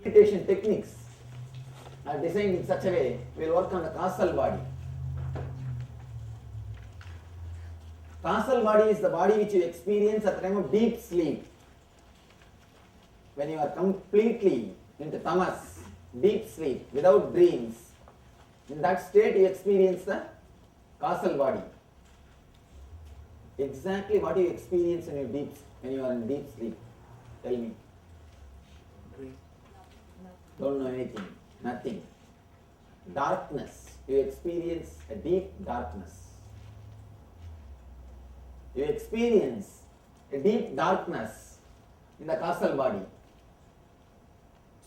Meditation techniques are designed in such a way will work on the causal body. Causal body is the body which you experience at the time of deep sleep. When you are completely into tamas, deep sleep, without dreams, in that state you experience the causal body. Exactly what you experience when you are in deep sleep? Tell me. Don't know anything. Nothing. Darkness. You experience a deep darkness. You experience a deep darkness in the causal body.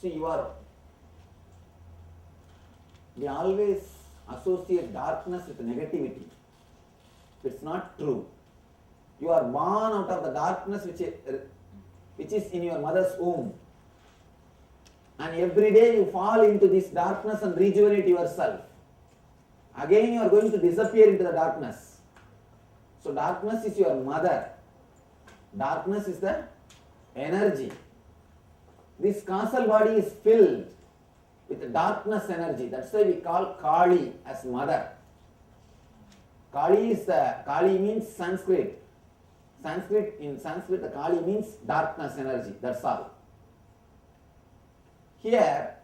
See, we always associate darkness with negativity. It's not true. You are born out of the darkness which is in your mother's womb. And every day you fall into this darkness and rejuvenate yourself. Again you are going to disappear into the darkness. So darkness is your mother. Darkness is the energy. This causal body is filled with darkness energy. That's why we call Kali as mother. Kali means Sanskrit. In Sanskrit the Kali means darkness energy. That's all. Here,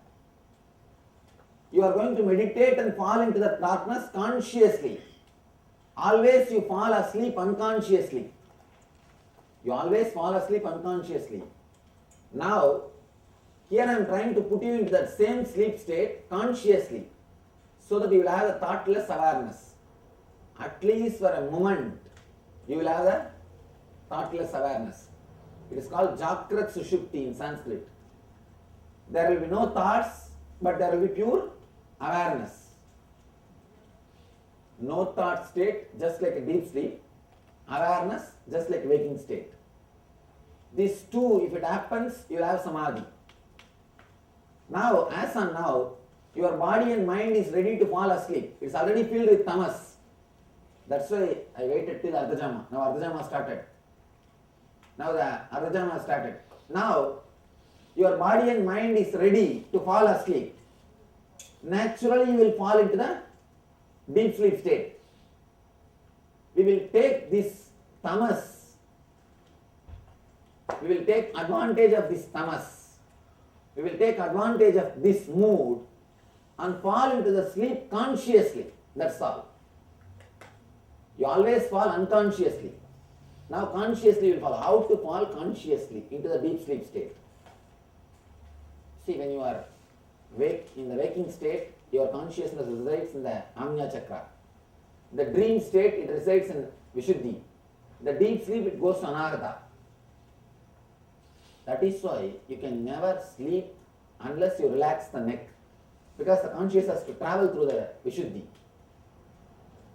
you are going to meditate and fall into the darkness consciously. Always you fall asleep unconsciously. You always fall asleep unconsciously. Now, here I am trying to put you into that same sleep state consciously, so that you will have a thoughtless awareness. At least for a moment, you will have a thoughtless awareness. It is called Jakrat Sushupti in Sanskrit. There will be no thoughts, but there will be pure awareness. No thought state, just like a deep sleep. Awareness, just like waking state. These two, if it happens, you will have samadhi. Now, as on now, your body and mind is ready to fall asleep. It's already filled with tamas. That's why I waited till Ardhajama. Now Ardhajama started. Now, your body and mind is ready to fall asleep. Naturally, you will fall into the deep sleep state. We will take this tamas. We will take advantage of this tamas. We will take advantage of this mood and fall into the sleep consciously. That's all. You always fall unconsciously. Now consciously you will fall. How to fall consciously into the deep sleep state? See, when you are in the waking state, your consciousness resides in the Amnya Chakra. The dream state, it resides in Vishuddhi. The deep sleep, it goes to Anahata. That is why you can never sleep unless you relax the neck, because the consciousness has to travel through the Vishuddhi.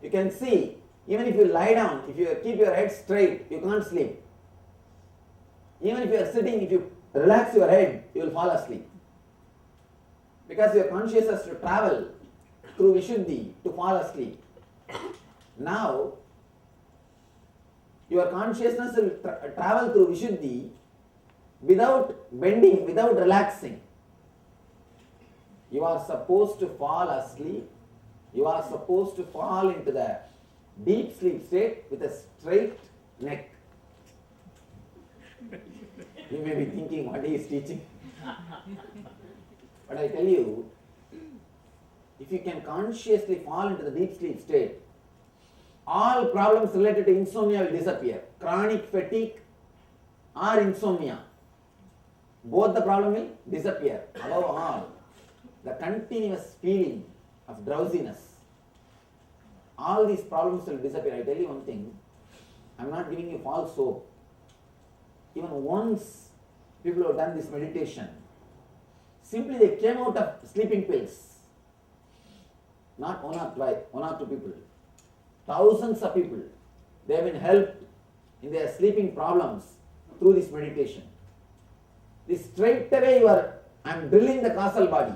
You can see, even if you lie down, if you keep your head straight, you can't sleep. Even if you are sitting, if you relax your head, you will fall asleep. Because your consciousness has to travel through Vishuddhi to fall asleep. Now, your consciousness will travel through Vishuddhi without bending, without relaxing. You are supposed to fall asleep. You are supposed to fall into the deep sleep state with a straight neck. You may be thinking, what he is teaching? But I tell you, if you can consciously fall into the deep sleep state, all problems related to insomnia will disappear. Chronic fatigue or insomnia, both the problem will disappear. Above all, the continuous feeling of drowsiness, all these problems will disappear. I tell you one thing, I am not giving you false hope. Even once people who have done this meditation, simply they came out of sleeping pills. Not one or twice, one or two people. Thousands of people, they have been helped in their sleeping problems through this meditation. This straight away I am drilling the causal body.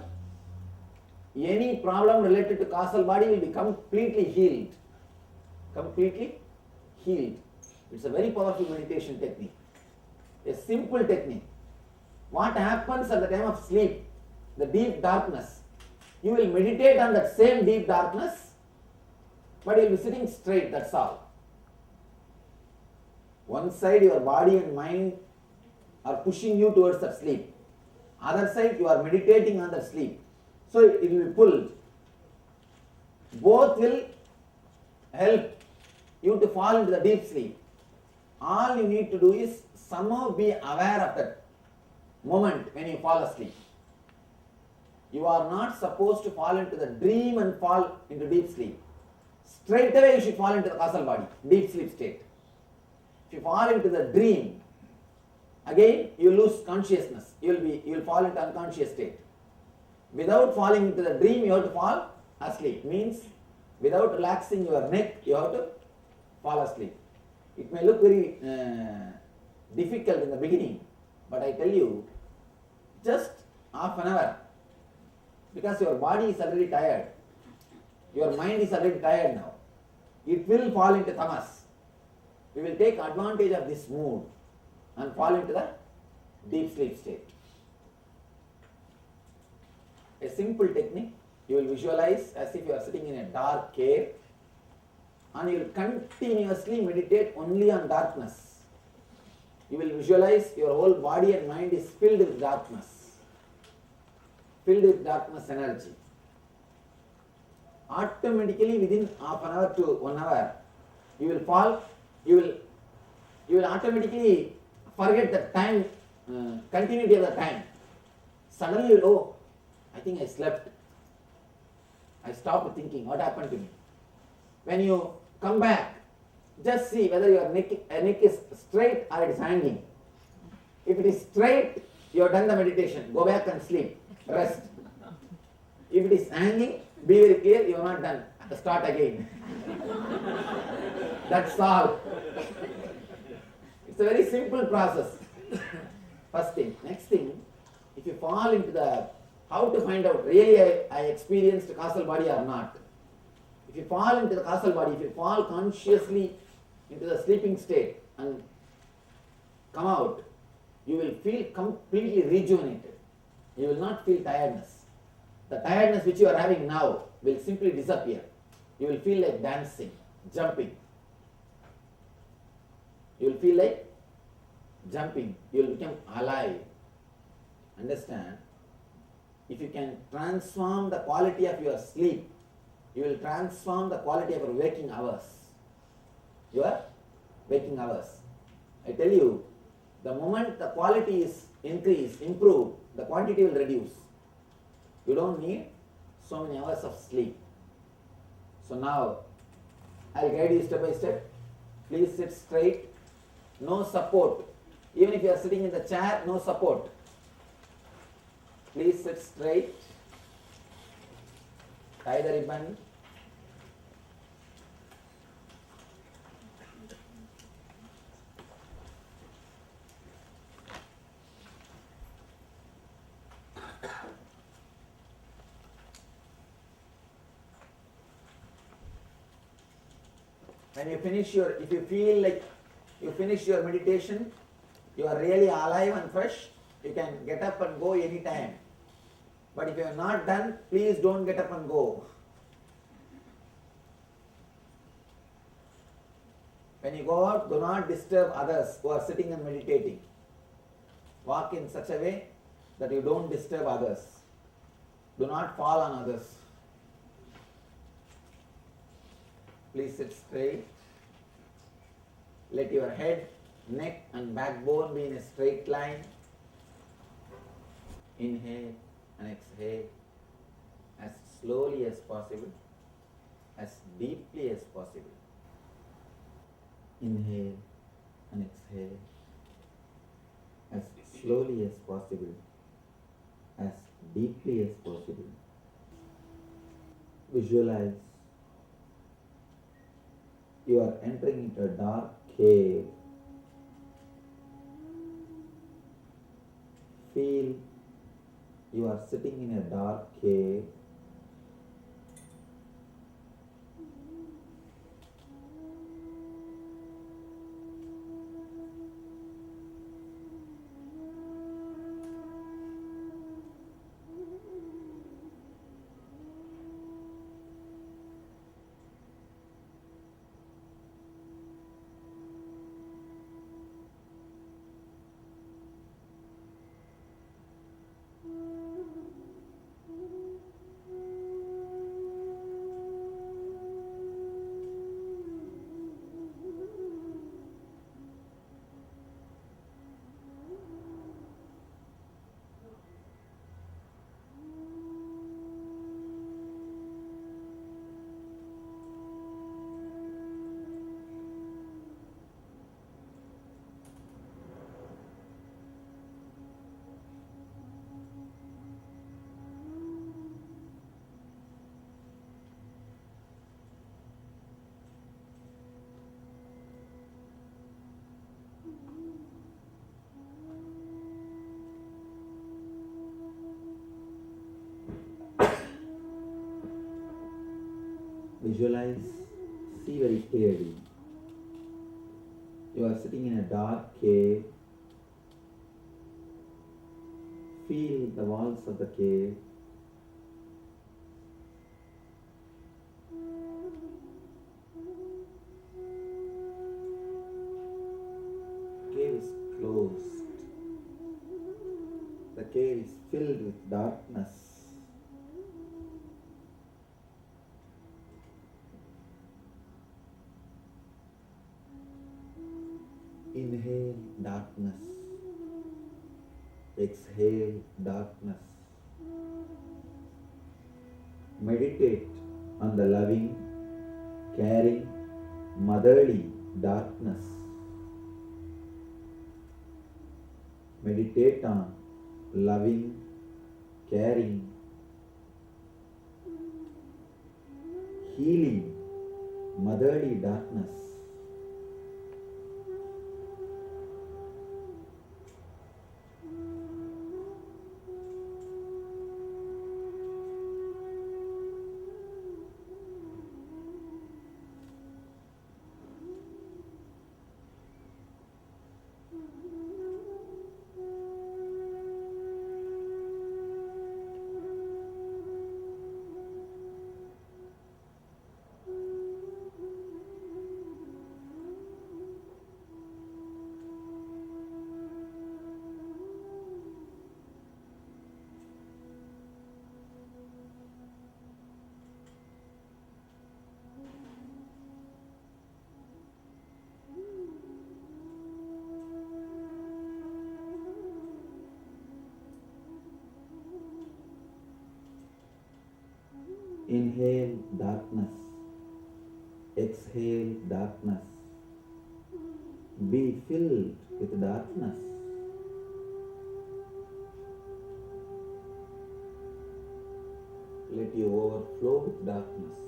Any problem related to causal body will be completely healed. Completely healed. It's a very powerful meditation technique. A simple technique. What happens at the time of sleep? the deep darkness. You will meditate on that same deep darkness, but you will be sitting straight, that's all. One side your body and mind are pushing you towards that sleep. Other side you are meditating on that sleep. So it will be pulled. Both will help you to fall into the deep sleep. All you need to do is somehow be aware of that moment when you fall asleep. You are not supposed to fall into the dream and fall into deep sleep. Straight away you should fall into the causal body, deep sleep state. If you fall into the dream, again you lose consciousness. You will fall into unconscious state. Without falling into the dream, you have to fall asleep. Means without relaxing your neck, you have to fall asleep. It may look very difficult in the beginning, but I tell you, just half an hour, because your body is already tired, your mind is already tired now, it will fall into tamas. We will take advantage of this mood and fall into the deep sleep state. A simple technique, you will visualize as if you are sitting in a dark cave and you will continuously meditate only on darkness. You will visualize your whole body and mind is filled with darkness, filled with darkness energy. Automatically within half an hour to 1 hour, you will fall, you will automatically forget the time, continuity of the time. Suddenly you will, oh, I think I slept. I stopped thinking, what happened to me? When you come back, just see whether your neck is straight or it is hanging. If it is straight, you have done the meditation. Go back and sleep. Rest. If it is hanging, be very clear, you have not done. Start again. That's all. It's a very simple process. First thing. Next thing, if you fall into the, how to find out really I experienced causal body or not. If you fall into the causal body, if you fall consciously into the sleeping state and come out, you will feel completely rejuvenated. You will not feel tiredness. The tiredness which you are having now will simply disappear. You will feel like dancing, jumping. You will feel like jumping. You will become alive. Understand? If you can transform the quality of your sleep, you will transform the quality of your waking hours. Your waking hours. I tell you, the moment the quality is increased, improved, the quantity will reduce. You don't need so many hours of sleep. So now, I'll guide you step by step. Please sit straight. No support. Even if you are sitting in the chair, no support. Please sit straight. Tie the ribbon. When you finish your, if you feel like you finish your meditation, you are really alive and fresh, you can get up and go anytime. But if you are not done, please don't get up and go. When you go out, do not disturb others who are sitting and meditating. Walk in such a way that you don't disturb others. Do not fall on others. Please sit straight. Let your head, neck and backbone be in a straight line. Inhale and exhale as slowly as possible, as deeply as possible. Inhale and exhale as slowly as possible, as deeply as possible. Visualize you are entering into a dark cave. Feel you are sitting in a dark cave. Visualize, see very clearly. You are sitting in a dark cave. Feel the walls of the cave. Cave is closed. The cave is filled with darkness. Inhale darkness. Exhale darkness. Meditate on the loving, caring, motherly darkness. Meditate on loving, caring, healing, motherly darkness. Inhale darkness. Exhale darkness. Be filled with darkness. Let you overflow with darkness.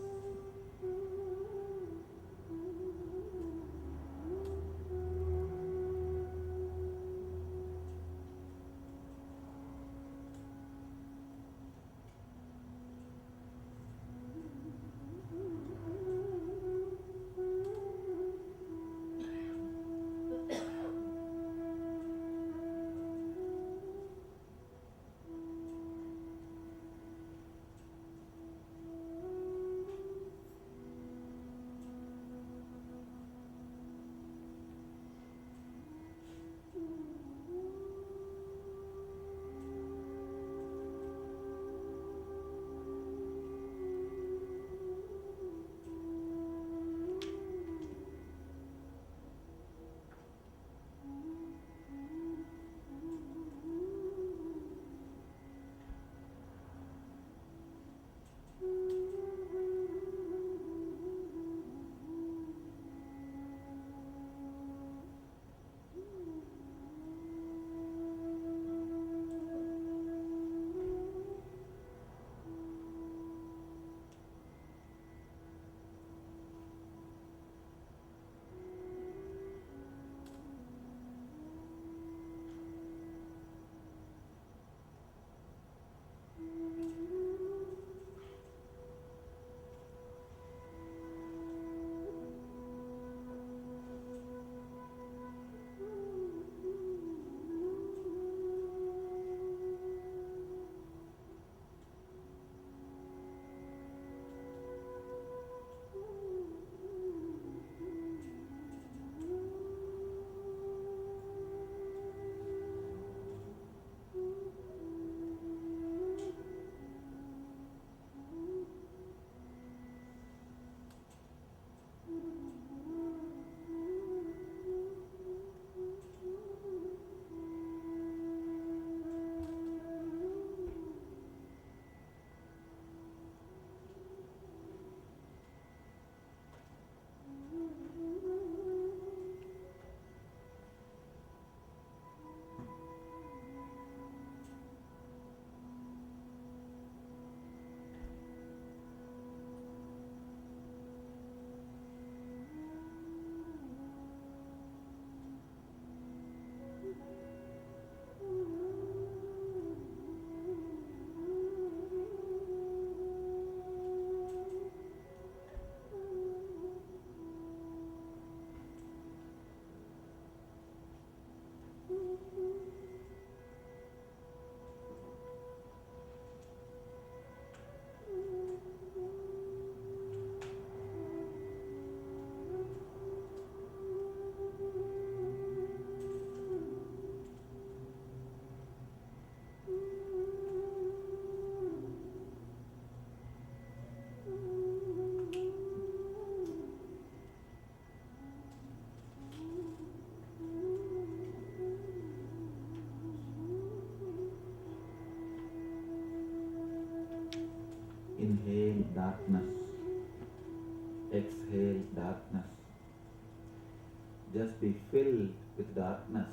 Inhale darkness. Exhale darkness. Just be filled with darkness.